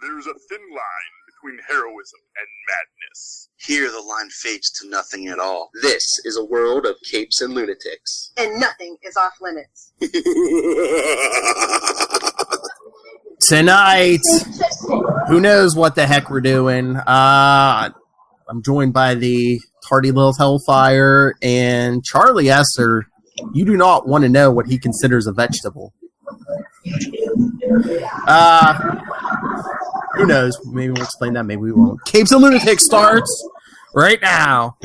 There's a thin line between heroism and madness. Here the line fades to nothing at all. This is a world of capes and lunatics. And nothing is off limits. Tonight, who knows what the heck we're doing. I'm joined by the tardy little Hellfire and Charlie Esser. You do not want to know what he considers a vegetable. Who knows? Maybe we'll explain that, maybe we won't. Capes and Lunatics starts right now.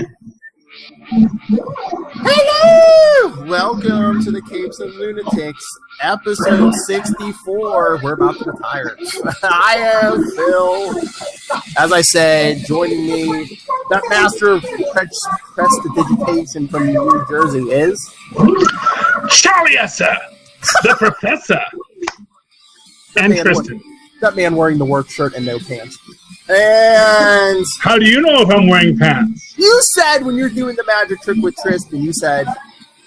Hello! Welcome to the Capes and Lunatics, episode 64. We're about to retire. I am Phil. As I said, joining me, that master of prestidigitation from New Jersey is... Charlie Esser, the professor. And Kristen. That man wearing the work shirt and no pants. And... How do you know if I'm wearing pants? You said when you're doing the magic trick with Tristan, you said,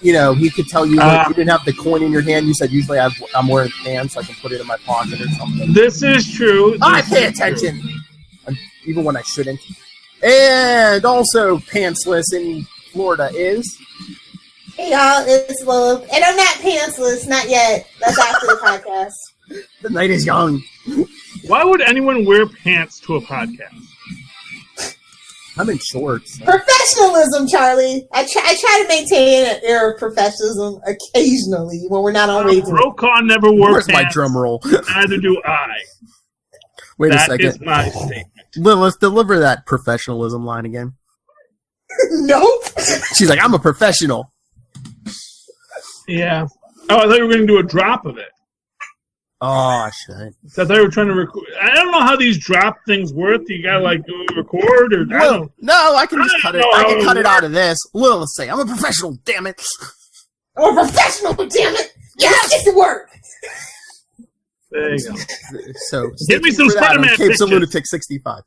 you know, he could tell you if you didn't have the coin in your hand. You said, usually I'm wearing pants, so I can put it in my pocket or something. This is true. I pay attention, even when I shouldn't. And also pantsless in Florida is... Hey, y'all, it's Love. And I'm not pantsless, not yet. That's after the podcast. The night is young. Why would anyone wear pants to a podcast? I'm in shorts. Professionalism, Charlie. I try to maintain an air of professionalism occasionally when we're not on radio. Brokaw never wore Where's pants. my drum roll? Neither do I. Wait a second. That is my statement. Let's deliver that professionalism line again. Nope. She's like, I'm a professional. Yeah. Oh, I thought you were going to do a drop of it. Oh, I should. So I thought you were trying to record. I don't know how these drop things work. You gotta like go record or no, I can just cut it. I can cut it out of this. Well, let's say I'm a professional. Damn it! I'm a professional. Damn it! Yeah, get to work. There you go. So give me some Spider-Man Capes and Lunatic 65.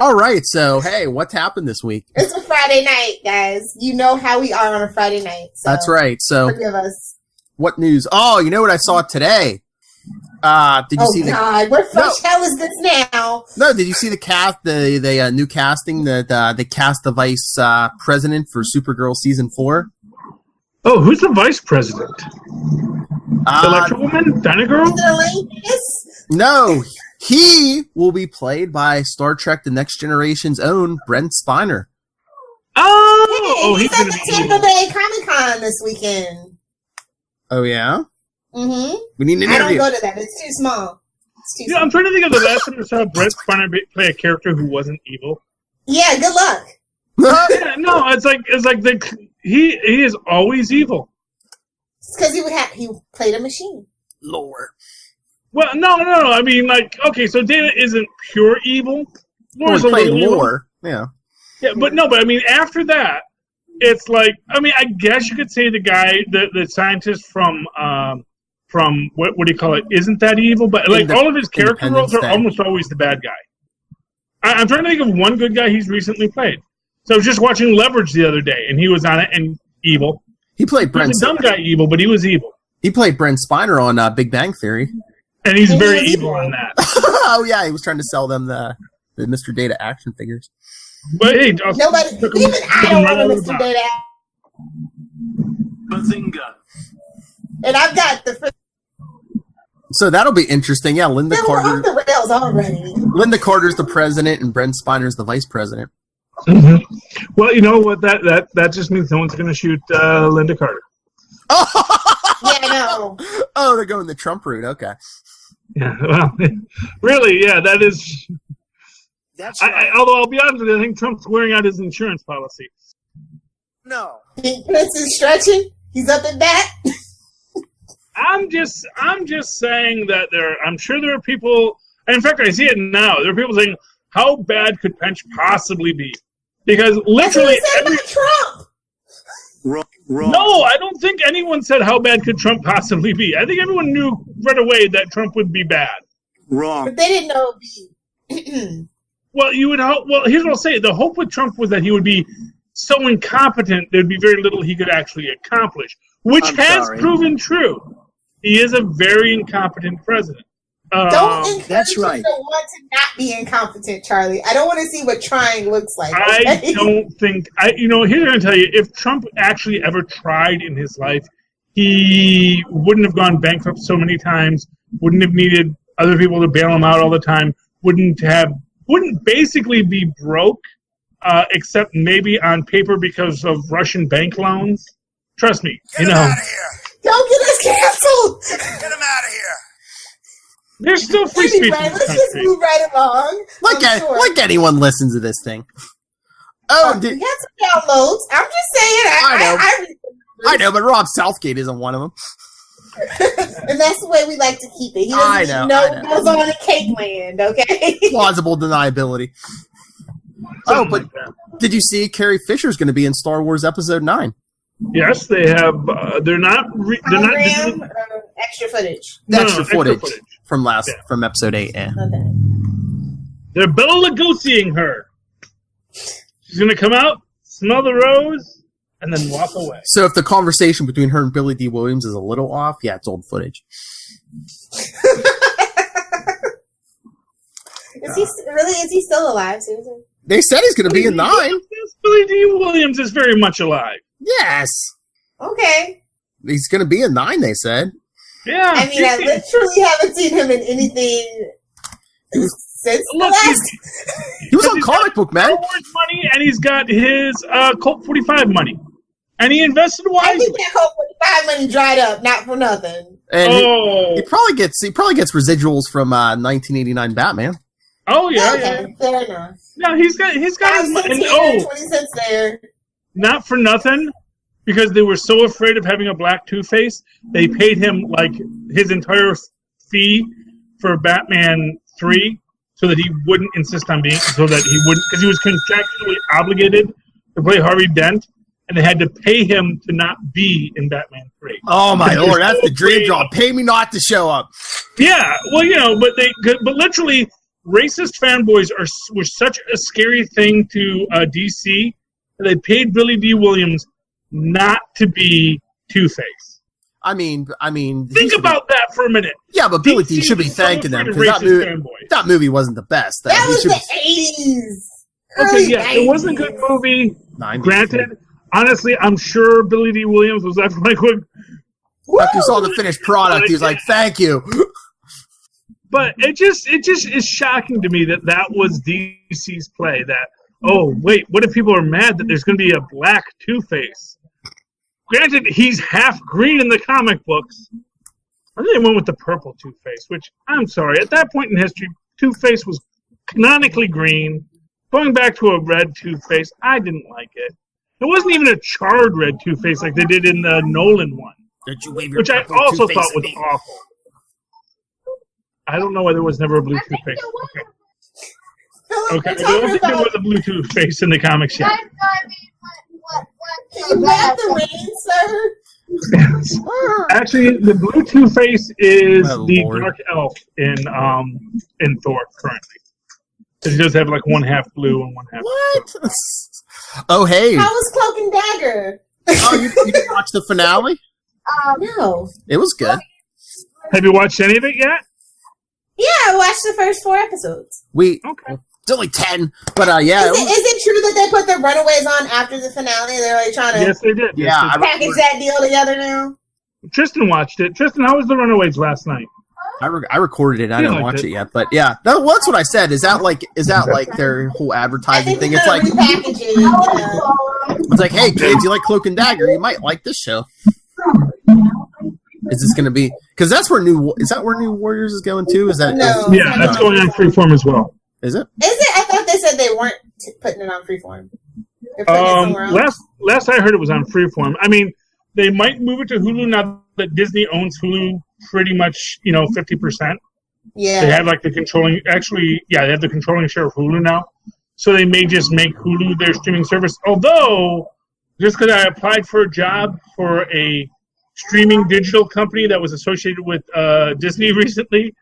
All right. So hey, what's happened this week? It's a Friday night, guys. You know how we are on a Friday night. So that's right. So forgive us. What news? Oh, you know what I saw today? Did you see the? Oh God, where fresh hell is this now? No, did you see the cast? The new casting that they cast the vice president for Supergirl season 4. Oh, who's the vice president? The electric woman, Dynagirl? No, he will be played by Star Trek: The Next Generation's own Brent Spiner. Oh, he's at the Tampa Bay Comic-Con this weekend. Oh, yeah? Mm-hmm. We need an interview. I don't go to that. It's too small. Yeah, I'm trying to think of the last time I saw Brent Spiner play a character who wasn't evil. Yeah, good luck. Yeah, no, it's like he is always evil. It's because he played a machine. Lord. Well, no. I mean, like, okay, so Dana isn't pure evil. He's playing Lore. Yeah. Yeah, but I mean, after that, it's like, I mean, I guess you could say the guy, the scientist from what do you call it, isn't that evil, but like all of his character roles are almost always the bad guy. I'm trying to think of one good guy he's recently played. So I was just watching Leverage the other day, and he was on it, and evil. He played Brent. He was a dumb guy evil, but he was evil. He played Brent Spiner on Big Bang Theory. And he's very evil on that. Oh, yeah, he was trying to sell them the Mr. Data action figures. But hey, nobody, even I don't want a Mr. Data. Bazinga. And I've got the. So that'll be interesting. Yeah, Linda Carter. Off the rails already. Linda Carter's the president, and Brent Spiner's the vice president. Mm-hmm. Well, you know what? That just means no one's going to shoot Linda Carter. Oh! Yeah, I know. Oh, they're going the Trump route. Okay. Yeah. Well, really, yeah, that is. That's right. Although I'll be honest with you, I think Trump's wearing out his insurance policy. No. Prince is stretching. He's up at bat. I'm just saying that I'm sure there are people. In fact, I see it now. There are people saying, "How bad could Pence possibly be?" Because literally, that's what he said about Trump. Wrong. No, I don't think anyone said how bad could Trump possibly be. I think everyone knew right away that Trump would be bad. Wrong. But they didn't know it would be. Well, you would hope. Well, here's what I'll say: the hope with Trump was that he would be so incompetent there'd be very little he could actually accomplish, which has proven true. He is a very incompetent president. Don't encourage That's me right. to want to not be incompetent, Charlie. I don't want to see what trying looks like. I Okay? don't think here's what I'm gonna tell you. If Trump actually ever tried in his life, he wouldn't have gone bankrupt so many times, wouldn't have needed other people to bail him out all the time, wouldn't basically be broke, except maybe on paper because of Russian bank loans. Trust me, Get him out of here! Don't get us canceled. Get him out of here! there's still free speech in Anyway, this let's just country. move right along. Like anyone listens to this thing. Oh, We got some downloads. I'm just saying. I know, but Rob Southgate isn't one of them. And that's the way we like to keep it. He I doesn't know, even know what goes on in Cake Land, okay? Plausible deniability. Oh, but did you see Carrie Fisher's going to be in Star Wars Episode 9? Yes, they have. They're not. They're not. Hologram or extra footage? Extra footage from Episode 8. Yeah. Okay. They're Bela Lugosiing her. She's gonna come out, smell the rose, and then walk away. So if the conversation between her and Billy Dee Williams is a little off, yeah, it's old footage. Is he still alive, Susan? They said he's going to be in 9. Billy Dee Williams is very much alive. Yes. Okay. He's going to be in 9, they said. Yeah. I mean, I literally haven't seen him in anything since the last. He was on Comic Book Man. Star Wars money, and he's got his Colt 45 money, and he invested I wisely. think that Colt 45 money dried up, not for nothing. And he probably gets residuals from 1989 Batman. Oh yeah, Okay, fair enough. No, he's got his 5 money. cents here, 20 cents there. Not for nothing, because they were so afraid of having a black Two-Face, they paid him like his entire fee for Batman 3, so that he wouldn't insist on being, because he was contractually obligated to play Harvey Dent, and they had to pay him to not be in Batman 3. Oh my lord, that's the dream job. Pay me not to show up. Yeah, well, but literally, racist fanboys were such a scary thing to DC that they paid Billy Dee Williams not to be Two-Face. I mean, think about that for a minute. Yeah, but Billy Dee should be thanking them because that movie wasn't the best. That was the 80s. Okay, yeah, it wasn't a good movie. Granted, honestly, I'm sure Billy Dee Williams was like, after he saw the finished product, he was like, "Thank you." But it just is shocking to me that was DC's play. That, oh wait, what if people are mad that there's going to be a black Two-Face? Granted, he's half green in the comic books. I think they went with the purple Two-Face, which, I'm sorry, at that point in history, Two-Face was canonically green. Going back to a red Two-Face, I didn't like it. It wasn't even a charred red Two-Face like they did in the Nolan one, which I also thought was awful. I don't know why there was never a blue Two-Face. Okay, I don't think there was a blue Two-Face in the comics yet. Can you grab the reins, sir? Actually, the blue Two-Face is the Dark Elf in Thor currently. Because he does have like one half blue and one half blue. Oh, hey. How was Cloak and Dagger? Oh, you didn't watch the finale? No. It was good. Have you watched any of it yet? Yeah, I watched the first 4 episodes. Okay. It's only 10, but yeah. Is it true that they put the Runaways on after the finale? They're like trying to yes, they did. Yeah, package that deal together now? Tristan watched it. Tristan, how was the Runaways last night? I recorded it. I didn't watch it yet, but yeah, that's what I said. Is that like their whole advertising thing? It's like it's like, hey kids, you like Cloak and Dagger? You might like this show. Is this going to be? Because that's where New Warriors is going to? Is that? No, yeah, that's going on Freeform as well. Is it? Is it? I thought they said they weren't putting it on Freeform. They're putting it somewhere else. Last I heard, it was on Freeform. I mean, they might move it to Hulu now that Disney owns Hulu pretty much, 50%. Yeah. They have like the controlling. Actually, yeah, they have the controlling share of Hulu now. So they may just make Hulu their streaming service. Although, just because I applied for a job for a streaming digital company that was associated with Disney recently.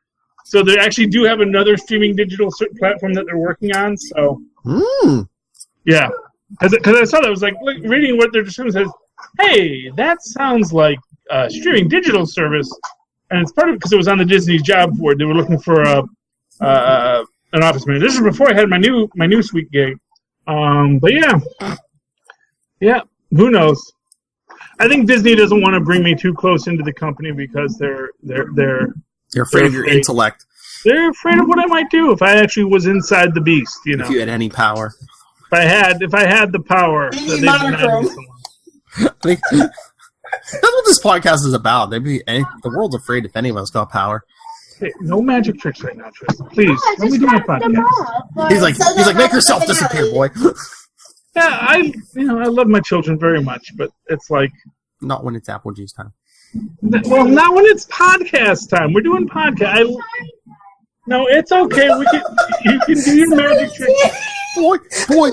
So they actually do have another streaming digital platform that they're working on. So, yeah. Because I saw that, I was like reading what their description says, hey, that sounds like a streaming digital service. and it's part of it because it was on the Disney job board. They were looking for an office manager. This is before I had my new sweet gig. But yeah. Who knows? I think Disney doesn't want to bring me too close into the company because they're afraid of your intellect. They're afraid of what I might do if I actually was inside the beast. You know, if you had any power. If I had the power. That's what this podcast is about. The world's afraid if any of us got power. Hey, no magic tricks right now, Tristan. Please, let me do my podcast. He's like, make yourself disappear, boy. Yeah, I love my children very much, but it's like not when it's apple juice time. Well, not when it's podcast time. We're doing podcast. No, it's okay. You can do your magic tricks. Boy. You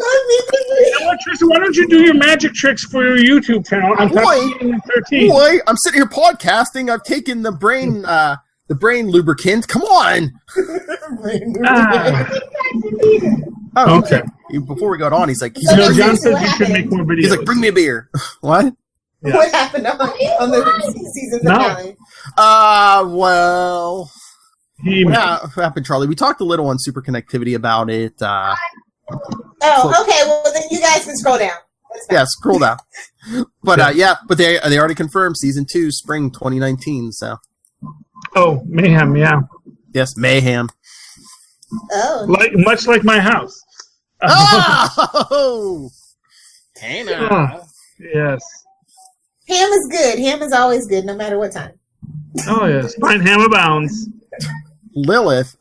know what, Tristan? Why don't you do your magic tricks for your YouTube channel? I'm talking 13. Boy, I'm sitting here podcasting. I've taken the brain lubricant. Come on. Oh, okay. Before we got on, he's like, John says you should make more videos. He's like, bring me a beer. What? Yeah. What happened on the season finale? Well, what happened, Charlie? We talked a little on Superconnectivity about it. Okay. Well, then you guys can scroll down. Yeah, scroll down. But but they already confirmed season 2, spring 2019. So. Oh, mayhem! Yeah. Yes, mayhem. Oh. Much like my house. Oh. Yes. Ham is good. Ham is always good, no matter what time. Oh yes, fine ham abounds. Lilith.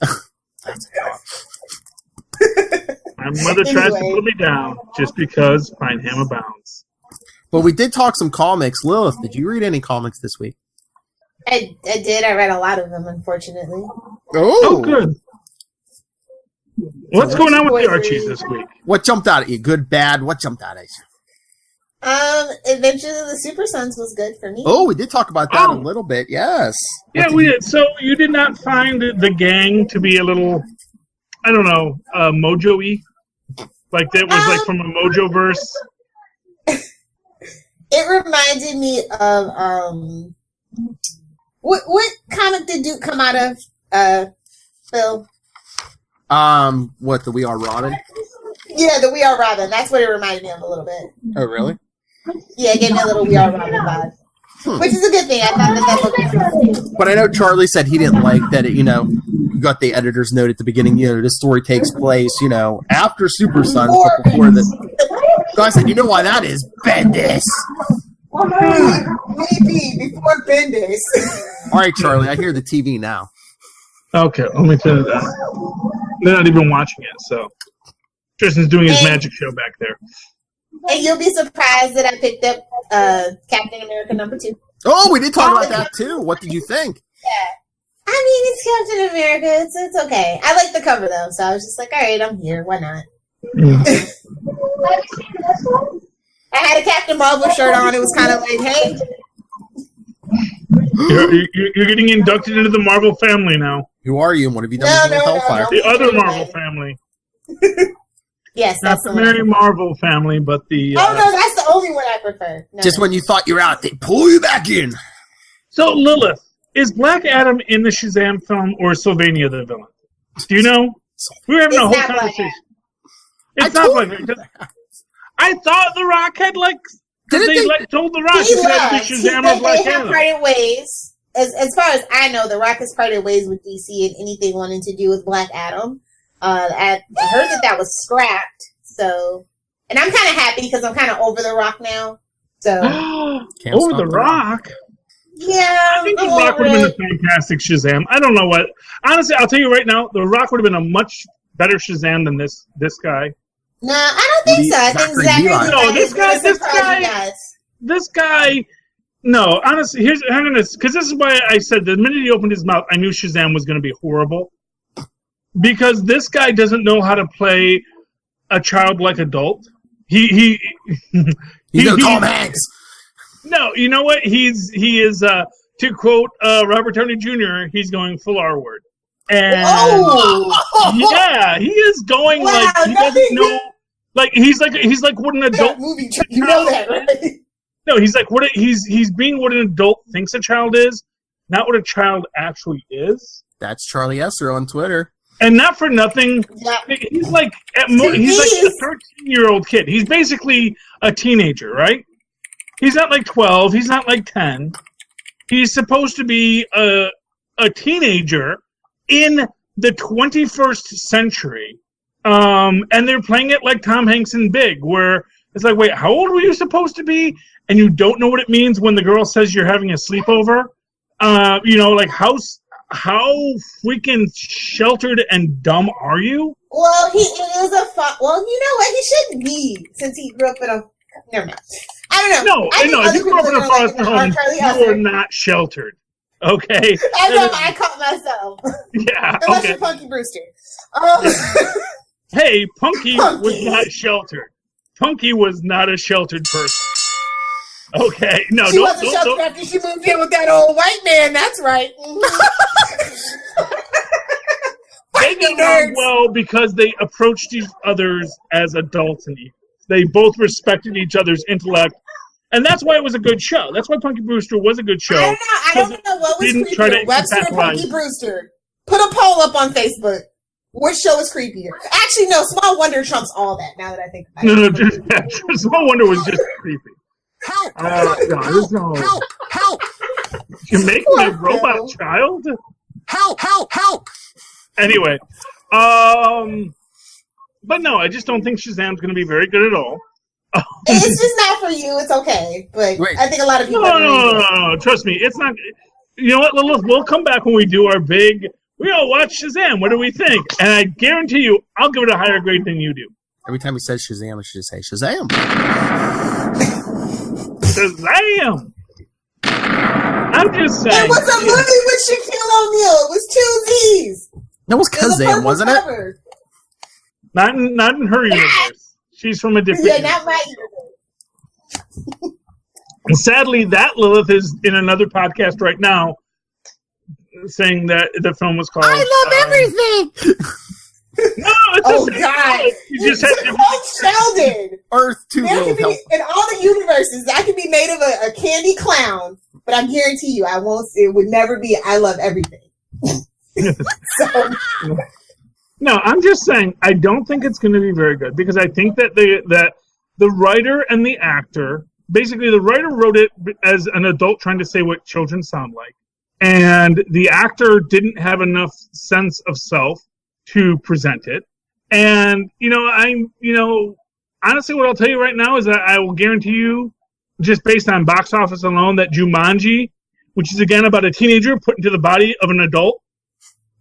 That's my mother tries to put me down just because fine ham abounds. Well, we did talk some comics. Lilith, did you read any comics this week? I did. I read a lot of them, unfortunately. Oh, good. What's going on with the Archies this week? What jumped out at you? Good, bad? What jumped out at you? Adventures of the Super Sons was good for me. Oh, we did talk about that a little bit. Yes. Yeah, we did. So you did not find the gang to be a little, I don't know, Mojo-y? Like that was like from a Mojo verse? It reminded me of what comic did Duke come out of, Phil? What, the We Are Robin? Yeah, the We Are Robin. That's what it reminded me of a little bit. Oh, really? Yeah, it gave me a little We Are Robin vibe. Which is a good thing. I thought that was But I know Charlie said he didn't like that it, you got the editor's note at the beginning, this story takes place, after Super Sons, but before the... So I said, you know why that is? Bendis! Maybe, before Bendis. All right, Charlie, I hear the TV now. Okay, let me tell you that. They're not even watching it, so... Tristan's doing his magic show back there. And you'll be surprised that I picked up Captain America #2. Oh, we did talk about that, too. What did you think? Yeah. I mean, it's Captain America. It's okay. I like the cover, though, so I was just like, all right, I'm here. Why not? I had a Captain Marvel shirt on. It was kind of like, hey. You're getting inducted into the Marvel family now. Who are you, and what have you done with Hellfire? The other Marvel family. Yes, that's the Mary Marvel family, but the... Oh, no, that's the only one I prefer. No, just when you thought you were out, they pull you back in. So, Lilith, is Black Adam in the Shazam film, or is Sylvania the villain? Do you know? We were having a whole conversation. It's not Black Adam. I thought The Rock had, told The Rock that Shazam or Black Adam. They have parted ways. As far as I know, The Rock has parted ways with DC and anything wanting to do with Black Adam. I heard that was scrapped, so... And I'm kind of happy, because I'm kind of over The Rock now, so... Over The Rock? Yeah, I think The Rock would have been a fantastic Shazam. I don't know what... Honestly, I'll tell you right now, The Rock would have been a much better Shazam than this guy. No, I don't think so. I think Zachary... No, this guy... No, honestly, because this is why I said the minute he opened his mouth, I knew Shazam was going to be horrible. Because this guy doesn't know how to play a childlike adult. He's Tom Hanks. No, you know what? He is to quote Robert Downey Jr. He's going full R word. And yeah, he is going he doesn't know. He's like what an adult. Movie, you know that, right? No, he's like he's being what an adult thinks a child is, not what a child actually is. That's Charlie Esser on Twitter. And not for nothing, he's like he's like a 13-year-old kid. He's basically a teenager, right? He's not like 12. He's not like 10. He's supposed to be a teenager in the 21st century. And they're playing it like Tom Hanks in Big, where it's like, wait, how old were you supposed to be? And you don't know what it means when the girl says you're having a sleepover. Like how freaking sheltered and dumb are you? Well, he is well, you know what? He shouldn't be, since he grew up in a... Never mind. I don't know. No, if you grew up in a foster home, you are not sheltered. Okay? I know, I caught myself. Yeah, Unless you're Punky Brewster. Hey, Punky was not sheltered. Punky was not a sheltered person. Okay, no, she wasn't sheltered after she moved in with that old white man. That's right. They did well because they approached each others as adults and equals. They both respected each other's intellect, and that's why it was a good show. That's why Punky Brewster was a good show. I don't know what was creepier, Webster or Punky Brewster. Put a poll up on Facebook. Which show is creepier? Actually, no. Small Wonder trumps all that. Now that I think about it. No, Small Wonder was just creepy. Help! Help! You're making a robot child? Help! Anyway, but no, I just don't think Shazam's going to be very good at all. It's just not for you. It's okay, but I think a lot of people. No. Trust me, it's not. You know what, Lilith? We'll come back when we do our big. We all watch Shazam. What do we think? And I guarantee you, I'll give it a higher grade than you do. Every time he says Shazam, I should just say Shazam. Shazam! I'm just saying. It was a movie with Shaquille O'Neal. It was two Z's. That was Kazam, wasn't it? Not in her universe. She's from a different. Yeah, not my universe. And sadly, that Lilith is in another podcast right now, saying that the film was called. I love everything. No, it's God! You just had to Sheldon. Earth 2 will help. In all the universes, I could be made of a candy clown, but I guarantee you, I won't. It would never be. I love everything. No, I'm just saying. I don't think it's going to be very good because I think that the writer and the actor, basically, the writer wrote it as an adult trying to say what children sound like, and the actor didn't have enough sense of self to present it. And, honestly, what I'll tell you right now is that I will guarantee you, just based on box office alone, that Jumanji, which is, again, about a teenager put into the body of an adult,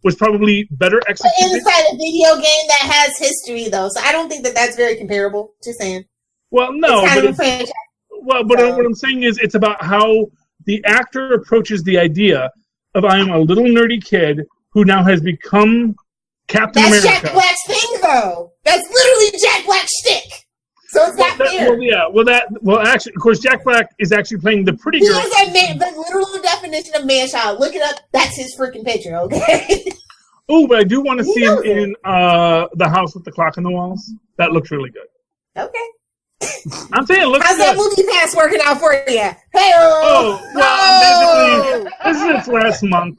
was probably better executed. Inside a video game that has history, though, so I don't think that that's very comparable. Just saying. Well, no. It's kind of a franchise. Well, but what I'm saying is it's about how the actor approaches the idea of I am a little nerdy kid who now has become Captain America. That's Jack Black's thing, though. That's literally Jack Black's shtick. So it's not fair. Actually, of course, Jack Black is actually playing the pretty girl. He is the literal definition of man-child. Look it up. That's his freaking picture, okay? Oh, but I do want to see him in The House with the Clock on the Walls. That looks really good. Okay. I'm saying it looks How's good. that movie pass working out for you? Hey, basically, this is its last month,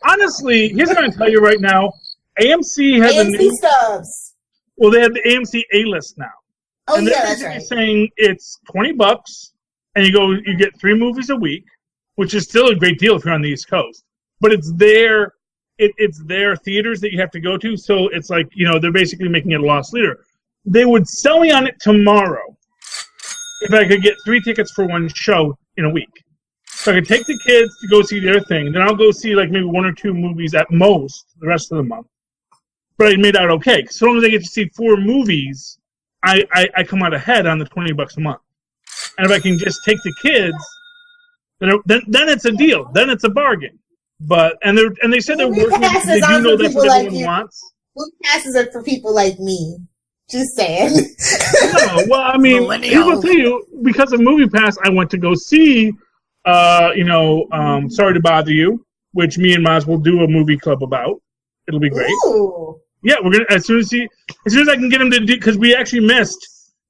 Honestly, here's what I'm going to tell you right now. AMC has a new... stubs. Well, they have the AMC A-list now. Oh, and they're basically saying it's $20, and you get 3 movies a week, which is still a great deal if you're on the East Coast. But it's their theaters that you have to go to, so it's like, they're basically making it a loss leader. They would sell me on it tomorrow if I could get 3 tickets for one show in a week. So I could take the kids to go see their thing, then I'll go see like maybe 1 or 2 movies at most the rest of the month. But I made out okay. So long as I get to see 4 movies, I come out ahead on the $20 a month. And if I can just take the kids, then it's a deal. Then it's a bargain. But and they said they're working. They do know that's what everyone wants. Movie passes are for people like me. Just saying. No, well, I mean, people tell you because of MoviePass, I went to go see, Sorry to Bother You, which me and Maz will do a movie club about. It'll be great. Ooh. Yeah, we're gonna as soon as I can get him to do, because we actually missed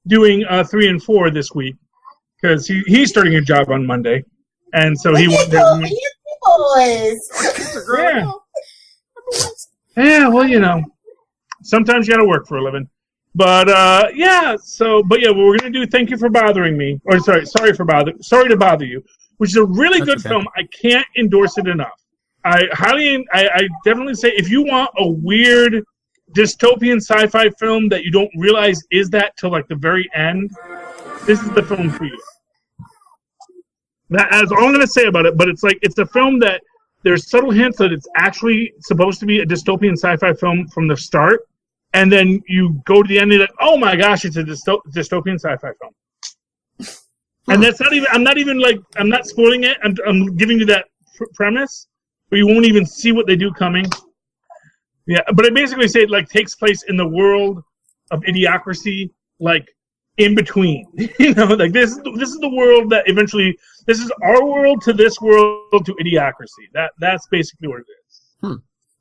doing 3 and 4 this week because he's starting a job on Monday, and so he wanted. boys. Yeah, well, sometimes you got to work for a living. But what we're gonna do. Thank you for bothering me. Or sorry to bother you. Which is a really good film. I can't endorse it enough. I definitely say if you want a weird dystopian sci-fi film that you don't realize is that till like the very end, this is the film for you. That's all I'm gonna say about it. But it's a film that there's subtle hints that it's actually supposed to be a dystopian sci-fi film from the start. And then you go to the end and you're like, oh my gosh, it's a dystopian sci-fi film. And that's not even, I'm not spoiling it. I'm giving you that premise, but you won't even see what they do coming. Yeah, but I basically say it takes place in the world of Idiocracy, in between. This is the world that eventually, this is our world to this world to Idiocracy. That's basically what it is.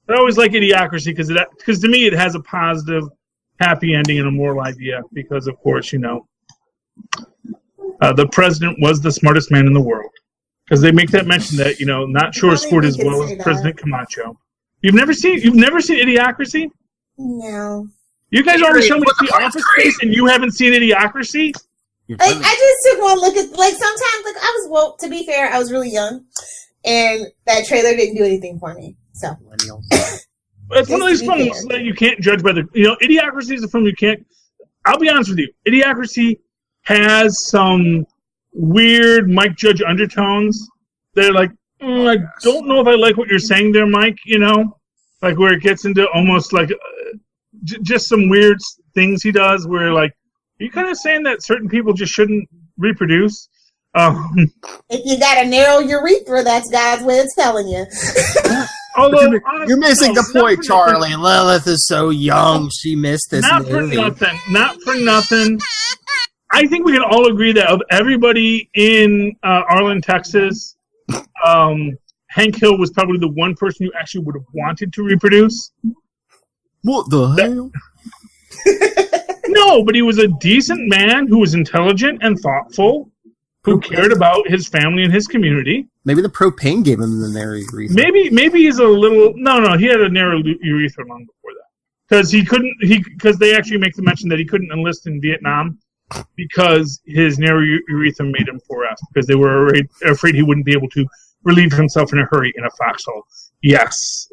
I always like Idiocracy because to me it has a positive, happy ending and a moral idea because, of course, the president was the smartest man in the world. Because they make that mention that, not sure scored as well as President Camacho. You've never seen Idiocracy? No. You guys already showed me The Office Space and you haven't seen Idiocracy? I just took one look at, sometimes, to be fair, I was really young. And that trailer didn't do anything for me. So. It's one of these films that you can't judge by the... Idiocracy is a film you can't... I'll be honest with you. Idiocracy has some weird Mike Judge undertones. They're I don't know if I like what you're saying there, Mike, where it gets into almost just some weird things he does where are you kind of saying that certain people just shouldn't reproduce? If you got a narrow urethra, that's God's way of telling you. Although, you're missing the point, Charlie. Lilith is so young. She missed this movie. Not for nothing. I think we can all agree that of everybody in Arlen, Texas, Hank Hill was probably the one person you actually would have wanted to reproduce. What the hell? No, but he was a decent man who was intelligent and thoughtful, who cared about his family and his community. Maybe the propane gave him the narrow urethra. Maybe he's a little... No, he had a narrow urethra long before that. Because they actually make the mention that he couldn't enlist in Vietnam because his narrow urethra made him fluoresce, because they were afraid he wouldn't be able to relieve himself in a hurry in a foxhole. Yes.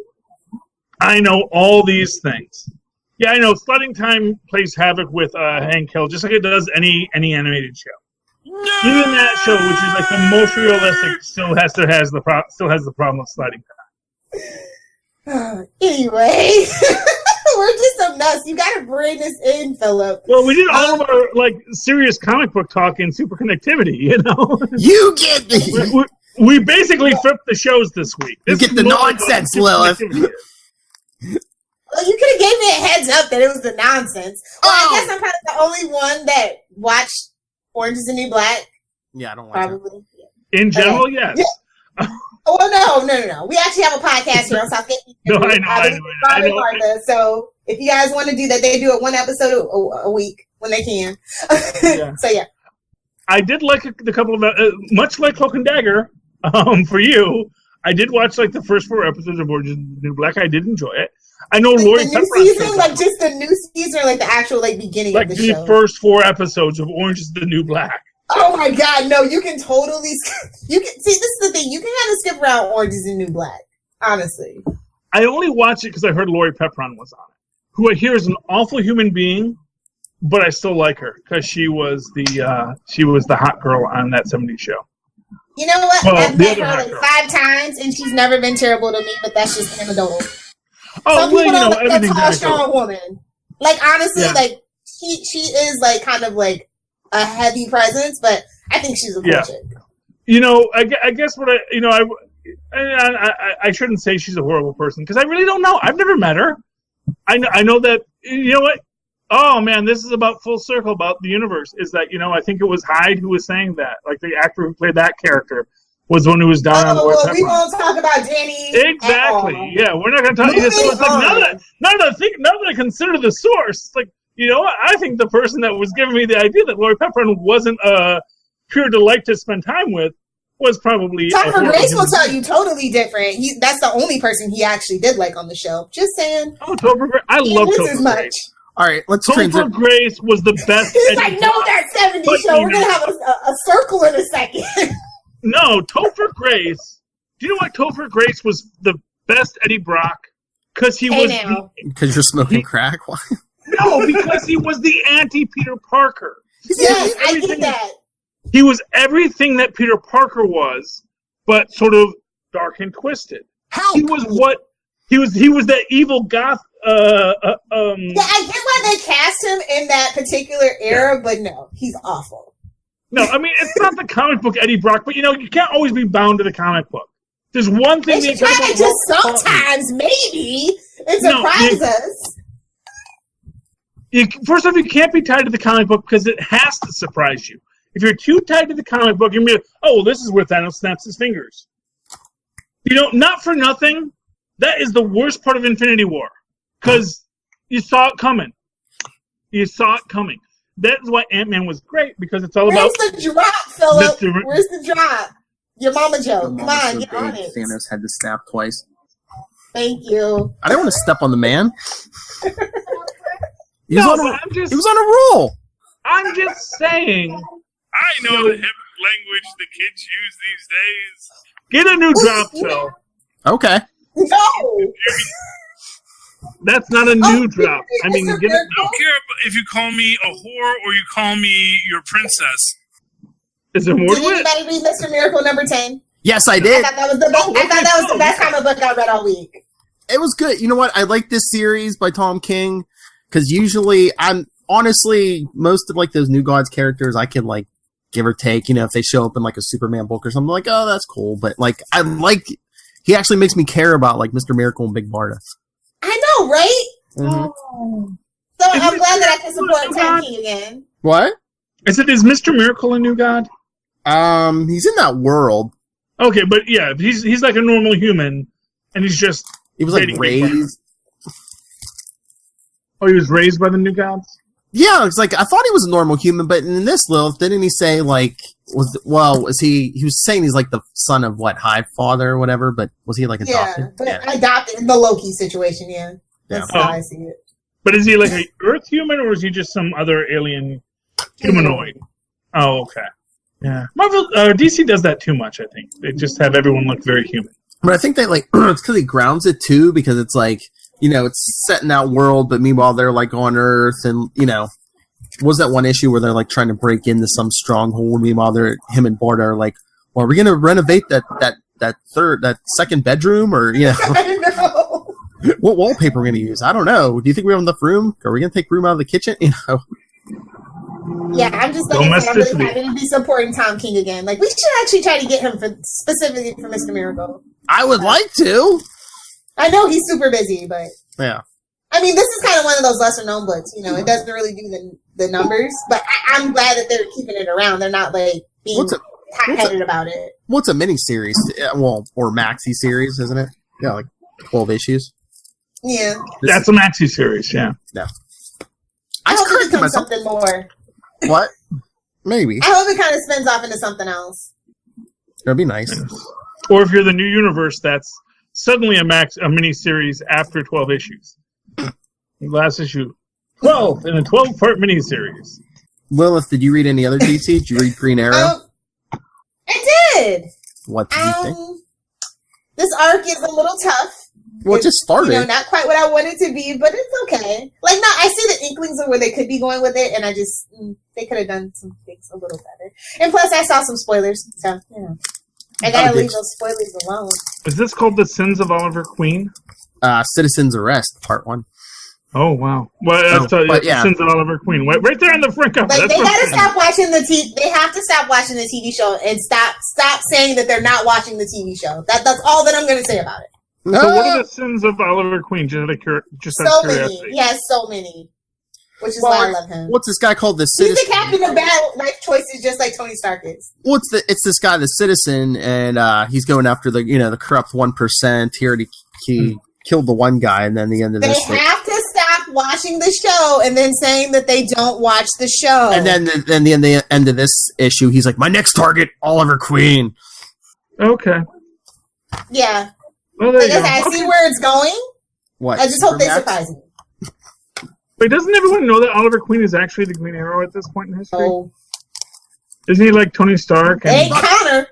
I know all these things. Yeah, I know. Sledding Time plays havoc with Hank Hill, just like it does any animated show. No! Even that show, which is the most realistic, still has the problem of Sledding Time. Anyway, we're just so nuts. You got to bring this in, Philip. Well, we did all of our serious comic book talk in Superconnectivity. You get the. We basically flipped the shows this week. You get the nonsense, Lilith. Well, you could have gave me a heads up that it was the nonsense. Well, I guess I'm probably the only one that watched Orange is the New Black. Yeah, I don't watch probably. It. In general, yes. Yeah. Oh, no. We actually have a podcast here on Southgate. No, I know. So if you guys want to do that, they do it one episode a week when they can. Yeah. So, yeah. I did like the couple of... much like Cloak and Dagger, for you, I did watch the first 4 episodes of Orange is the New Black. I did enjoy it. I know Lori Pepper. The new season, just the new season, or the actual beginning of the show. The first 4 episodes of Orange is the New Black. Oh my God, no! You can totally see. This is the thing. You can kind of skip around Orange is the New Black. Honestly, I only watched it because I heard Lori Pepperon was on it, who I hear is an awful human being, but I still like her because she was the hot girl on that '70s show. You know what? Well, I've met her 5 times, and she's never been terrible to me. But that's just anecdotal. Oh, some people don't like a tall, strong woman. Honestly, she is kind of a heavy presence, but I think she's a cool chick. I guess what I shouldn't say she's a horrible person because I really don't know. I've never met her. I know that, you know what? Oh man, this is about full circle about the universe. Is that, I think it was Hyde who was saying that, the actor who played that character was the one who was down on Lord Pepper. We won't talk about Danny. Exactly. Yeah, we're not going to talk. So it's now that I consider the source, I think the person that was giving me the idea that Lori Pepperon wasn't a pure delight to spend time with was probably... Topher Grace will tell you totally different. That's the only person he actually did like on the show. Just saying. Oh, Topher Grace. I love Topher Grace. All right, let's Topher Grace was the best. He's like, no, that 70s show. We're going to have a circle in a second. No, Topher Grace. Do you know why Topher Grace was the best Eddie Brock? Because he was... Because you're smoking crack? No, because he was the anti-Peter Parker. Yes, I get that. He was everything that Peter Parker was, but sort of dark and twisted. Help! He was that evil goth. Yeah, I get why they cast him in that particular era, but no, he's awful. No, I mean it's not the comic book Eddie Brock, but you can't always be bound to the comic book. There's one thing they should try to sometimes, maybe, and surprise us. First off, you can't be tied to the comic book because it has to surprise you. If you're too tied to the comic book, you're going to be like, oh, well, this is where Thanos snaps his fingers. Not for nothing, that is the worst part of Infinity War. Because you saw it coming. That's why Ant-Man was great, because it's all about... Where's the drop, Philip? Where's the drop? Your mama joke. Come on, get on it. Thanos had to snap twice. Thank you. I didn't want to step on the man. He was on a roll. I'm just saying. I know the hip language the kids use these days. Get a new drop, Phil. Okay. No. That's not a new drop. I mean, get it. I don't care if you call me a whore or you call me your princess. Is there more to it? Did anybody read Mr. Miracle number 10? Yes, I did. I thought that was the best comic book I read all week. It was good. You know what? I like this series by Tom King because usually honestly, most of like those New Gods characters I can like give or take, if they show up in like a Superman book or something, like, oh, that's cool. But like, he actually makes me care about like Mr. Miracle and Big Barda. I know, right? Mm-hmm. Oh. So I'm glad that I can support Tom King again. What? Is Mr. Miracle a New God? He's in that world. Okay, but yeah, he's like a normal human, and he was like raised. Oh, he was raised by the New Gods? Yeah, it's like I thought he was a normal human, but in this Lilith, didn't he say like he was saying he's like the son of what, Hive Father or whatever, but was he like adopted? Yeah, but adopted in the Loki situation, yeah. That's how I see it. But is he like an Earth human or is he just some other alien humanoid? Oh, okay. Yeah. Marvel DC does that too much, I think. They just have everyone look very human. But I think they like it's because he grounds it too, because it's like, it's set in that world, but meanwhile they're like on Earth, and was that one issue where they're like trying to break into some stronghold, meanwhile him and Barda are like, well, are we gonna renovate that second bedroom, or I know. What wallpaper we're gonna use? I don't know. Do you think we have enough room? Are we gonna take room out of the kitchen? Yeah, I'm just I'm really happy to be supporting Tom King again. Like, we should actually try to get him specifically for Mr. Miracle. I would like to. I know he's super busy, but yeah. I mean, this is kind of one of those lesser known books. It doesn't really do the numbers, but I'm glad that they're keeping it around. They're not like being hot-headed about it. What's a miniseries? Well, or maxi series, isn't it? Yeah, like 12 issues. Yeah, that's a maxi series. Yeah. No. I hope it becomes something more. What? Maybe. I hope it kind of spins off into something else. That'd be nice. Or if you're the new universe, that's suddenly a miniseries after 12 issues. Last issue, 12 in a 12-part miniseries. Lilith, did you read any other DC? Did you read Green Arrow? I did. What did you think? This arc is a little tough. Well, it just started. Not quite what I want it to be, but it's okay. Like, no, I see the inklings of where they could be going with it, and I just, they could have done some things a little better. And plus, I saw some spoilers, so, I gotta leave those spoilers alone. Is this called The Sins of Oliver Queen? Citizen's Arrest, Part 1. Oh, wow. Well, Sins of Oliver Queen. Right there on the front cover. Like, they gotta stop watching they have to stop watching the TV show and stop saying that they're not watching the TV show. That's all that I'm gonna say about it. So what are the sins of Oliver Queen? Just out of curiosity. Many. Yes, so many. Which is why I love him. What's this guy called? The Citizen? He's the captain of bad life choices, just like Tony Stark is. Well, it's this guy, the Citizen, and he's going after the corrupt 1%. He killed the one guy, and then the end of this. They have to stop watching the show and then saying that they don't watch the show. And then the end of this issue, he's like, my next target, Oliver Queen. Okay. Yeah. Well, there Like you I go. said, I see where it's going. What? I just hope they Supermax? surprise me. Wait, doesn't everyone know that Oliver Queen is actually the Green Arrow at this point in history? Oh, Isn't he like Tony Stark? it ain't Connor.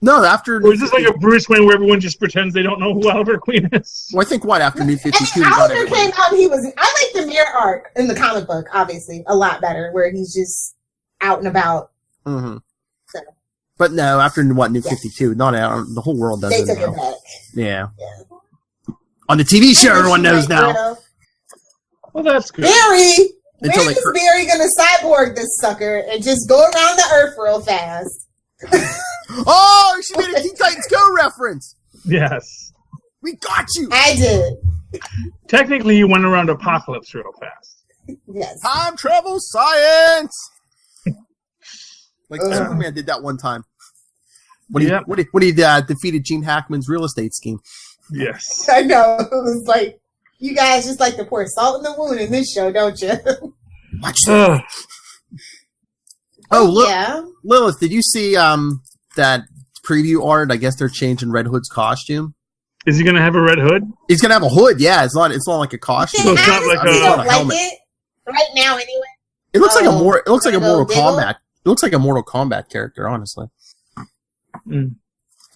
No, after. Or is this like a Bruce Wayne where everyone just pretends they don't know who Oliver Queen is? Well, I think what after New 52 And we got Oliver everyone. came out. I like the mirror arc in the comic book, obviously, a lot better, where he's just out and about. Mm-hmm. So. But no, after what New 52, not out. The whole world does They it took now. it back. Yeah. On the TV show, everyone knows now. Well, that's good. Barry! When Until they is Barry gonna cyborg this sucker and just go around the earth real fast? Oh, she made a Teen Titans Go reference. Yes. We got you. I did. Technically, he went around Apocalypse real fast. Yes. Time travel science. Like Superman did that one time when he defeated Gene Hackman's real estate scheme. Yes. I know. It was like, you guys just like to pour salt in the wound in this show, don't you? Watch that. Oh, look, yeah. Lilith, did you see that preview art? I guess they're changing Red Hood's costume. Is he going to have a red hood? He's gonna have a hood. Yeah, it's not like a costume. So it's not like I a don't like helmet. it right now, anyway. It looks like a more. It looks like a Little Mortal Diggle? Kombat. It looks like a Mortal Kombat character, honestly. Mm.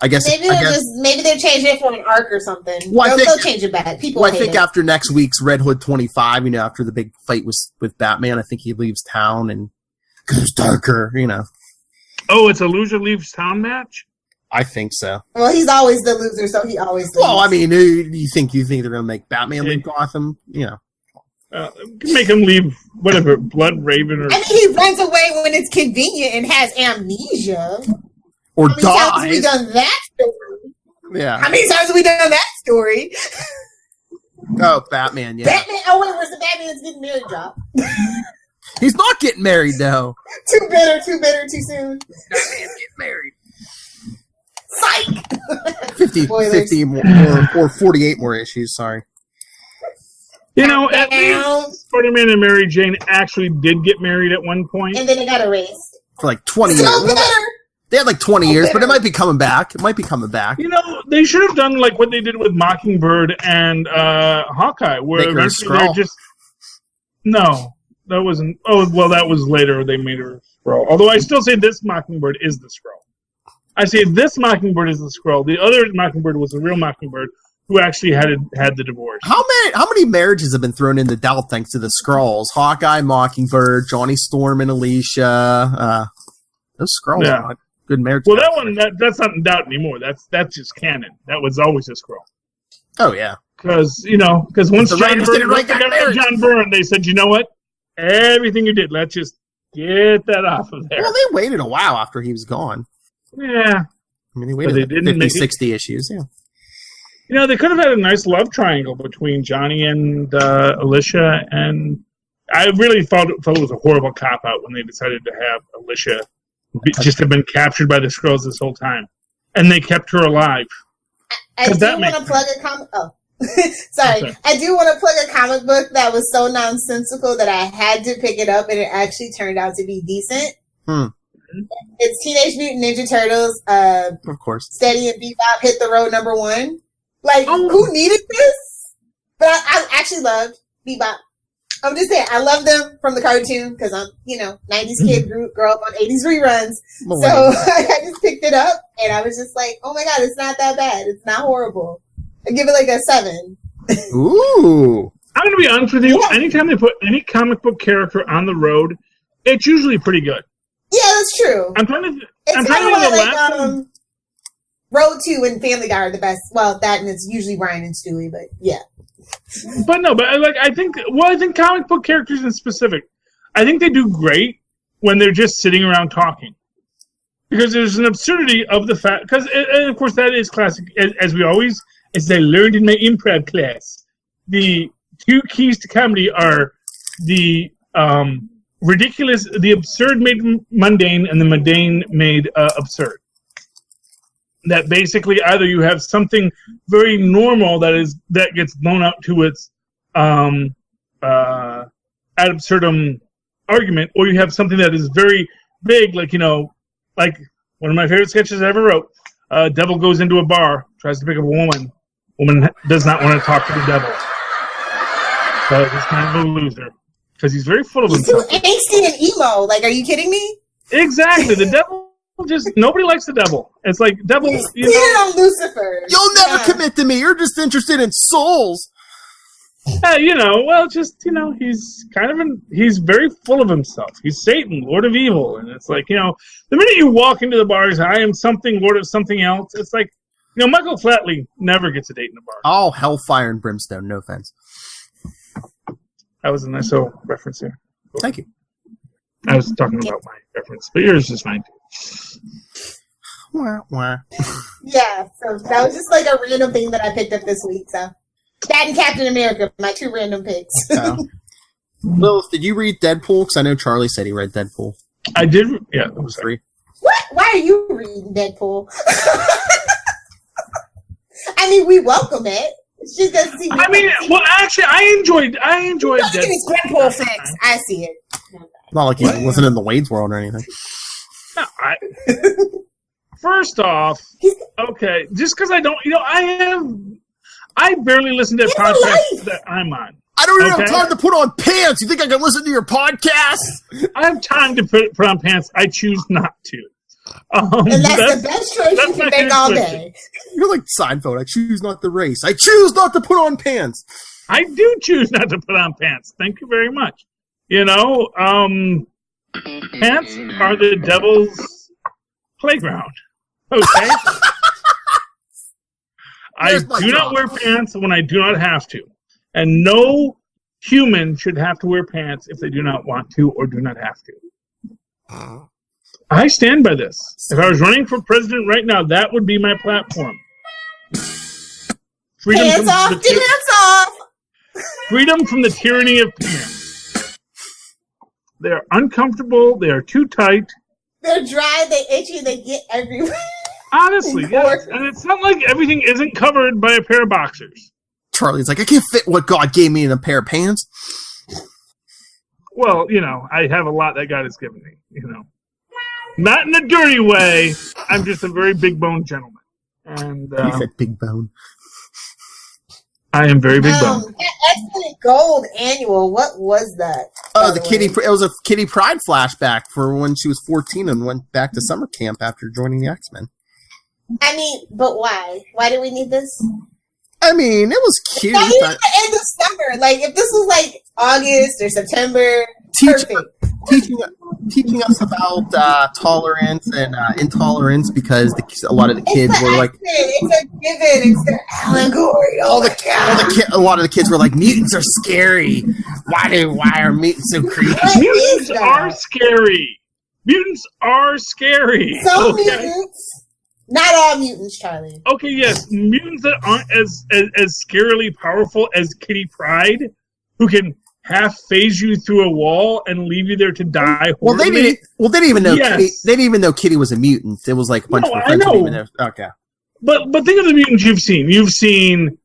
I guess. Maybe they're changing it for an arc or something. Well, They'll change it back. People Well, I hate think it. after next week's Red Hood 25, after the big fight with Batman, I think he leaves town and goes darker. Oh, it's a loser leaves town match? I think so. Well, he's always the loser, so he always loses. Well, I mean, you think they're going to make Batman leave Gotham? Make him leave, whatever, Blood Raven or... I mean, he runs away when it's convenient and has amnesia. Or How many times have we dies. done that story? Yeah. How many times have we done that story? Oh, Batman, yeah. Batman, oh wait, where's the Batman that's getting married drop? He's not getting married, though. Too bitter, too soon. Batman's getting married. Psych! 50 more, or 48 more issues, sorry. At least Spider-Man and Mary Jane actually did get married at one point. And then it got erased. For like 20 So years. bitter! They had like 20 years, but it might be coming back. It might be coming back. They should have done like what they did with Mockingbird and Hawkeye, where Make her a eventually Skrull. they're just... No, that wasn't... Oh, well, that was later. They made her a Skrull. Although I still say this Mockingbird is the Skrull. I say this Mockingbird is the Skrull. The other Mockingbird was the real Mockingbird who actually had the divorce. How many marriages have been thrown into doubt thanks to the Skrulls? Hawkeye, Mockingbird, Johnny Storm and Alicia. Those Skrulls are not good marriages. Well, that one, that's not in doubt anymore. That's just canon. That was always a Skrull. Oh, yeah. Because once John Byrne, they said, you know what? Everything you did, let's just get that off of there. Well, they waited a while after he was gone. Yeah. I mean, they waited 50, 60 issues, yeah. They could have had a nice love triangle between Johnny and Alicia, and I really felt it was a horrible cop-out when they decided to have Alicia just have been captured by the Skrulls this whole time. And they kept her alive. I do want to plug a comic... Oh. Sorry. Okay. I do want to plug a comic book that was so nonsensical that I had to pick it up, and it actually turned out to be decent. It's Teenage Mutant Ninja Turtles. Of course. Steady and Bebop hit the road #1. Like, who needed this? But I actually loved Bebop. I'm just saying, I love them from the cartoon because I'm, 90s kid, grew up on 80s reruns. So I just picked it up and I was just like, oh my God, it's not that bad. It's not horrible. I give it like a 7. Ooh. I'm going to be honest with you. Yeah. Anytime they put any comic book character on the road, it's usually pretty good. Yeah, that's true. I'm trying to think of the last one. Road 2 and Family Guy are the best. Well, that and it's usually Ryan and Stewie, but yeah. I think comic book characters in specific, I think they do great when they're just sitting around talking. Because there's an absurdity of the fact, and of course that is classic, as I learned in my improv class. The 2 keys to comedy are the ridiculous, the absurd made mundane, and the mundane made absurd. That basically either you have something very normal that gets blown out to its ad absurdum argument, or you have something that is very big, like One of my favorite sketches I ever wrote. Devil goes into a bar, tries to pick up a woman. Woman does not want to talk to the devil. So he's kind of a loser. Because he's very full of himself. He's too angsty and emo. Like, are you kidding me? Exactly. The devil nobody likes the devil. It's like, devil, you know. On Lucifer. You'll never commit to me. You're just interested in souls. He's very full of himself. He's Satan, Lord of Evil. And it's like, the minute you walk into the bars, I am something, Lord of something else. It's like, Michael Flatley never gets a date in a bar. Oh, hellfire and brimstone. No offense. That was a nice little reference there. Cool. Thank you. I was talking about my reference, but yours is fine too. Wah, wah. Yeah, so that was just like a random thing that I picked up this week. So that and Captain America, my two random picks. Lilith, did you read Deadpool? Because I know Charlie said he read Deadpool. I did. Yeah, it was 3. What? Why are you reading Deadpool? I mean, we welcome it. She doesn't see. Actually, I enjoyed Deadpool. His grandpa fix. I see it. Not like he wasn't in the Wade's World or anything. No, first off, okay, just because I don't, I barely listen to podcasts that I'm on. I don't even have time to put on pants. You think I can listen to your podcast? I have time to put on pants. I choose not to. And that's the best choice you can make all day. You're like Seinfeld. I choose not to race. I choose not to put on pants. I do choose not to put on pants. Thank you very much. Pants are the devil's playground. Okay? I do not wear pants when I do not have to. And no human should have to wear pants if they do not want to or do not have to. I stand by this. If I was running for president right now, that would be my platform. Pants off! Freedom from the tyranny of pants. They are uncomfortable. They are too tight. They're dry. They itchy. They get everywhere. Honestly, yes. And it's not like everything isn't covered by a pair of boxers. Charlie's like, I can't fit what God gave me in a pair of pants. Well, I have a lot that God has given me, Not in a dirty way. I'm just a very big bone gentleman. And he said big bone. I am very big bone. Excellent Gold annual. What was that? Oh, it was a Kitty Pryde flashback for when she was 14 and went back to summer camp after joining the X-Men. I mean, but why? Why do we need this? I mean, it was cute. Not even the end of summer. Like, if this was like August or September, perfect. Teaching us about tolerance and intolerance because a lot of the kids were like, it's a given. It's their allegory. A lot of the kids were like, mutants are scary. Why are mutants so creepy? Mutants are scary. Mutants are scary. Some mutants. Not all mutants, Charlie. Okay, yes, mutants that aren't as scarily powerful as Kitty Pryde, who can half phase you through a wall and leave you there to die. Well, they didn't even know. Yes. They didn't even know Kitty was a mutant. It was like a bunch of friends didn't even know. Okay, but think of the mutants you've seen. You've seen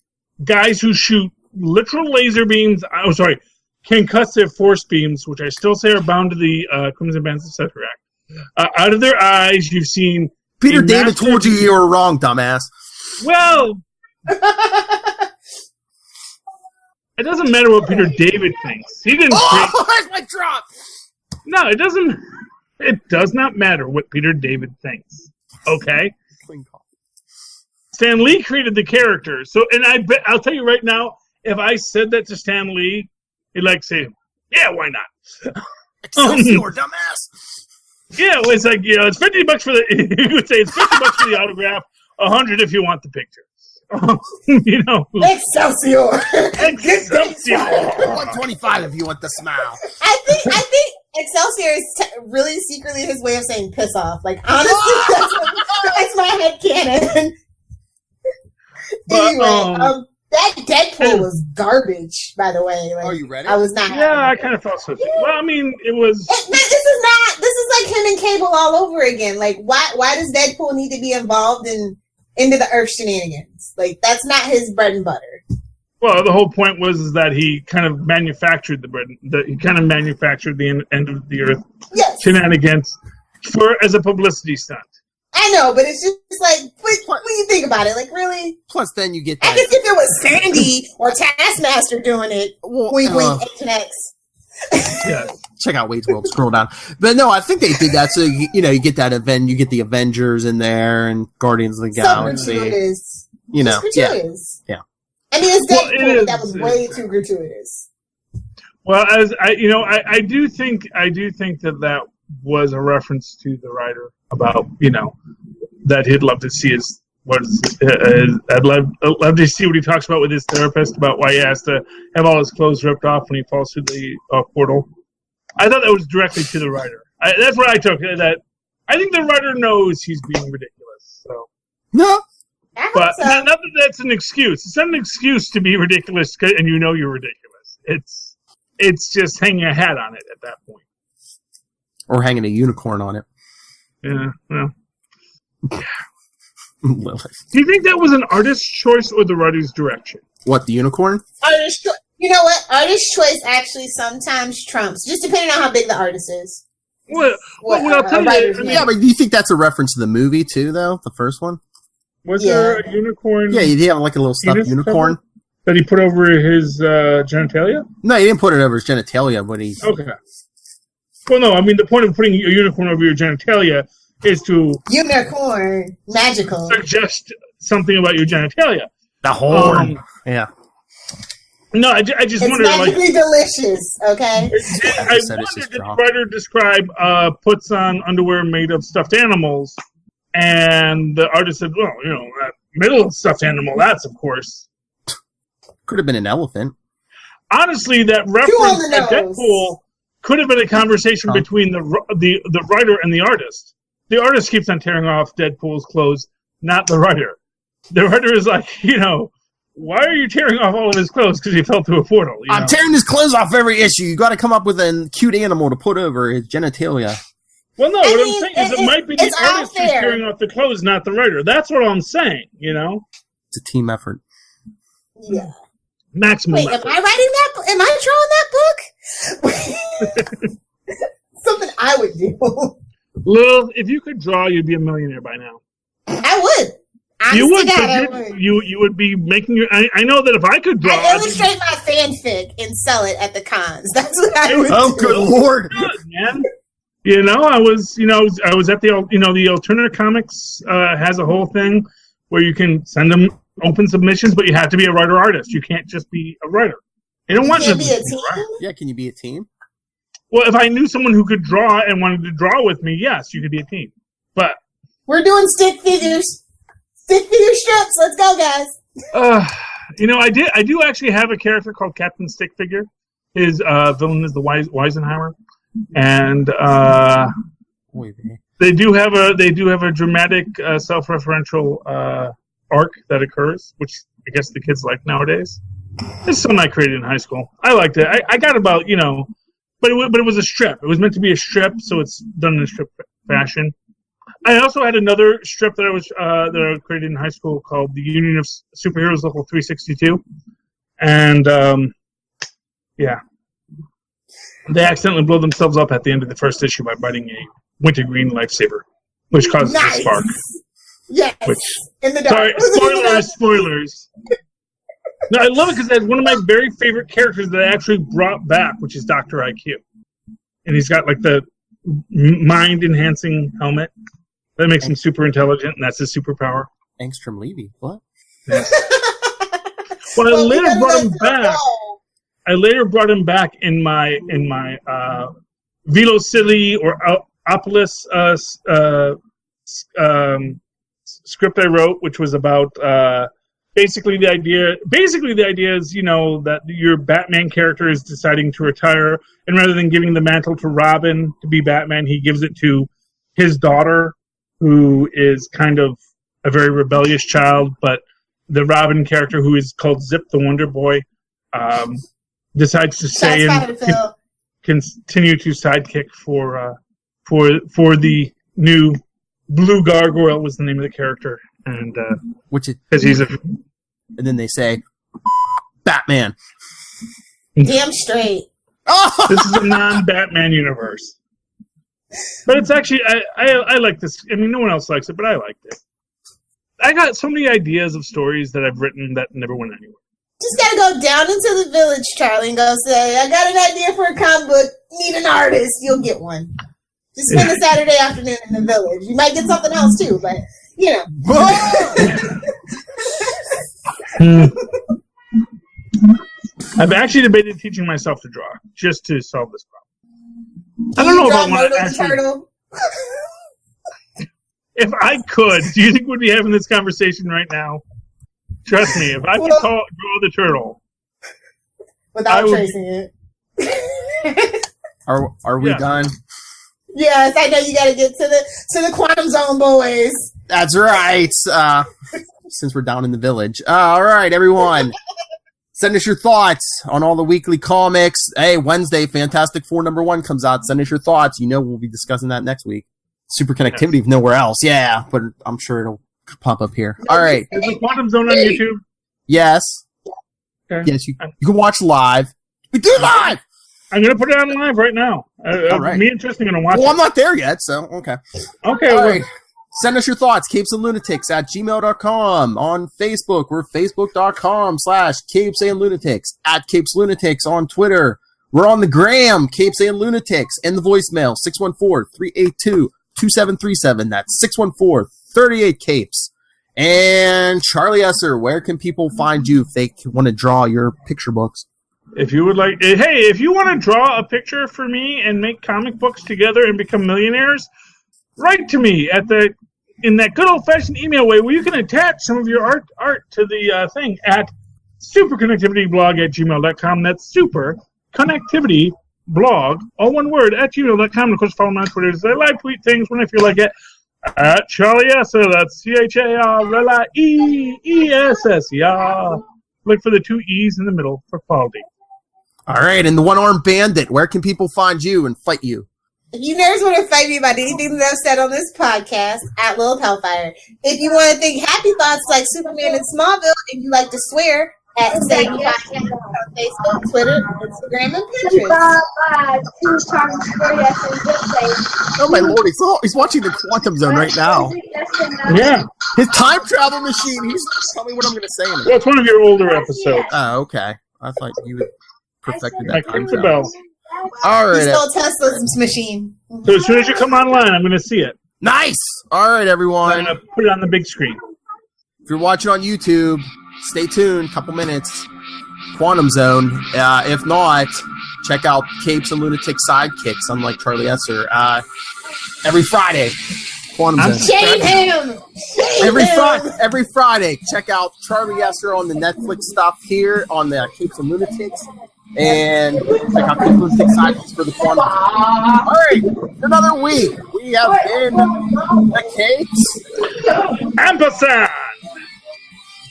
guys who shoot literal laser beams. Oh, sorry, concuss their force beams, which I still say are bound to the Crimson Bands of Seterac. Out of their eyes, you've seen. Peter David told you were wrong, dumbass. Well, it doesn't matter what Peter David thinks. He didn't. That's my drop. No, it doesn't. It does not matter what Peter David thinks. Okay. Stan Lee created the character, so I'll tell you right now, if I said that to Stan Lee, he'd say, "Yeah, why not?" Excelsior, dumbass. Yeah, well, it's like, it's $50 for the. You would say it's $50 for the autograph, $100 if you want the picture. Excelsior. Excelsior. $125 if you want the smile. I think Excelsior is really secretly his way of saying piss off. Like, honestly, that's my headcanon. Anyway, that Deadpool was garbage, by the way. Like, you read it? I was not. Yeah, I kind of felt so. Well, I mean, it was. This is like him and Cable all over again. Like, why does Deadpool need to be involved in Into the Earth shenanigans? Like, that's not his bread and butter. Well, the whole point was that he kind of manufactured the end of the Earth shenanigans as a publicity stunt. I know, but it's just like, when you think about it, like, really? Plus, then you get I that. guess if it was Sandy or Taskmaster doing it, wink, wink, Agent X. Yeah. Check out Wade's World. Scroll down. But no, I think they did that so you get that event. You get the Avengers in there and Guardians of the Galaxy. Gratuitous. You know, gratuitous. Yeah. I mean, it's Deadpool, but that was way too gratuitous. Well, as I do think that was a reference to the writer about that he'd love to see I'd love to see what he talks about with his therapist about why he has to have all his clothes ripped off when he falls through the portal. I thought that was directly to the writer. That's what I took. That I think the writer knows he's being ridiculous. So no, but not that that's an excuse. It's not an excuse to be ridiculous, and you're ridiculous. It's just hanging a hat on it at that point, or hanging a unicorn on it. Yeah. Well. Do you think that was an artist's choice or the writer's direction? What, the unicorn? Artist choice. You know what? Artist's choice actually sometimes trumps, just depending on how big the artist is. Well, I'll tell you. Yeah, but do you think that's a reference to the movie too, though? The first one? Was there a unicorn? Yeah, he had like a little stuffed unicorn that he put over his genitalia. No, he didn't put it over his genitalia, but he. Okay. Well, no, I mean the point of putting a unicorn over your genitalia is to unicorn magical suggest something about your genitalia. The horn. Yeah. No, I just it's wonder. Magically delicious. Okay. I wonder did the writer describe puts on underwear made of stuffed animals, and the artist said, "Well, that middle stuffed animal. That's of course could have been an elephant." Honestly, that reference to Deadpool could have been a conversation between the writer and the artist. The artist keeps on tearing off Deadpool's clothes, not the writer. The writer is like, why are you tearing off all of his clothes? Because he fell through a portal. I'm tearing his clothes off every issue. You got to come up with a cute animal to put over his genitalia. Well, no, what I'm saying is it might be the artist who's tearing off the clothes, not the writer. That's what I'm saying, It's a team effort. Yeah. Maximum Wait, effort. am I writing that? Am I drawing that book? Something I would do. Lil, if you could draw, you'd be a millionaire by now. I would. You would. You would be making your. I know that if I could draw, I'd illustrate my fanfic and sell it at the cons. That's what I would do. Oh, good lord, man! I was at the the Alternative Comics has a whole thing where you can send them open submissions, but you have to be a writer artist. You can't just be a writer. They don't want you to be a team. Yeah, can you be a team? Well, if I knew someone who could draw and wanted to draw with me, yes, you could be a team. But we're doing stick figures. Stick figure strips. Let's go, guys. I do actually have a character called Captain Stick Figure. His villain is the Weisenheimer, and they do have a dramatic self-referential arc that occurs, which I guess the kids like nowadays. It's something I created in high school. I liked it. I got about but it was a strip. It was meant to be a strip, so it's done in a strip fashion. I also had another strip that I created in high school called the Union of Superheroes Local 362, and they accidentally blow themselves up at the end of the first issue by biting a wintergreen lifesaver, which causes a spark. Yes. In the dark. Sorry, spoilers. No, I love it because that's one of my very favorite characters that I actually brought back, which is Dr. IQ, and he's got like the mind-enhancing helmet that makes him super intelligent, and that's his superpower. Angstrom Levy, what? Yeah. Well, I later brought him back. I later brought him back in my Velocity or Opolis script I wrote, which was about basically the idea is that your Batman character is deciding to retire, and rather than giving the mantle to Robin to be Batman, he gives it to his daughter, who is kind of a very rebellious child, but the Robin character, who is called Zip the Wonder Boy, decides to stay and continue to sidekick for the new Blue Gargoyle was the name of the character, and which is because he's a. And then they say, Batman. Damn straight. This is a non-Batman universe. But it's actually, I like this. I mean, no one else likes it, but I liked it. I got so many ideas of stories that I've written that never went anywhere. Just gotta go down into the village, Charlie, and go say, I got an idea for a comic book. Need an artist. You'll get one. Just spend a Saturday afternoon in the village. You might get something else, too, but, you know. I've actually debated teaching myself to draw, just to solve this problem. I don't know if I want to actually... Turtle? If I could, do you think we'd be having this conversation right now? Trust me, if I could draw the turtle. Without tracing it. Are we done? Yes, I know you got to get to the quantum zone, boys. That's right. Since we're down in the village. All right, everyone. Send us your thoughts on all the weekly comics. Hey, Wednesday, Fantastic Four #1 comes out. Send us your thoughts. You know we'll be discussing that next week. Superconnectivity, if nowhere else. Yeah, but I'm sure it'll pop up here. All right. Is the Quantum Zone on YouTube? Yes. Okay. Yes, you can watch live. We do live! I'm going to put it on live right now. All right. Me and Tristan are going to watch it. Well, I'm not there yet, so okay. Okay. All right. Send us your thoughts, capesandlunatics@gmail.com. On Facebook, we're facebook.com/capesandlunatics. @capeslunatics on Twitter. We're on the gram, Capes and Lunatics, and the voicemail, 614-382-2737. That's 614-38-CAPES. And Charlie Esser, where can people find you if they want to draw your picture books? If you would like, hey, if you want to draw a picture for me and make comic books together and become millionaires, write to me in that good old-fashioned email way where you can attach some of your art to the thing at superconnectivityblog@gmail.com. That's superconnectivityblog, all one word, @gmail.com. And of course, follow me on Twitter. I live tweet things when I feel like it. At Charlie Esser, that's CHARLIEESS. Yeah. Look for the 2 E's in the middle for quality. All right, and the One-Armed Bandit, where can people find you and fight you? If you nerds want to fight me about anything that I've said on this podcast, at Lil Hellfire. If you want to think happy thoughts like Superman in Smallville, and you like to swear, at Sadie Podcast on Facebook, Twitter, Instagram, and Pinterest. Oh my lord, he's watching the Quantum Zone right now. Yeah. His time travel machine. He's telling me what I'm going to say in it. Well, it's one of your older episodes. Oh, okay. I thought you had perfected that I time clicked the travel. bell. All right. He stole Tesla's machine. So as soon as you come online, I'm going to see it. Nice. All right, everyone. I'm going to put it on the big screen. If you're watching on YouTube, stay tuned. Couple minutes. Quantum Zone. If not, check out Capes and Lunatic Sidekicks, unlike Charlie Esser. Every Friday. Quantum Zone. Shame him! Every Friday, check out Charlie Esser on the Netflix stuff here on the Capes and Lunatics. And check out Capes and Lunatic Sidekicks for the Quantum Zone. All right, for another week, we have been the Capes. Ampersand!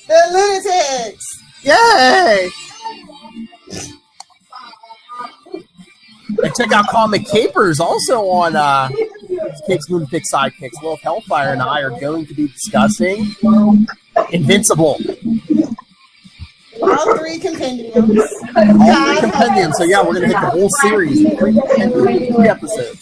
The Lunatics! Yay! And check out Comic Capers also on Capes Lunatic Sidekicks. Lil Hellfire and I are going to be discussing Invincible. All 3 compendiums. All 3 compendiums. So yeah, we're going to hit the whole series in 3 episodes.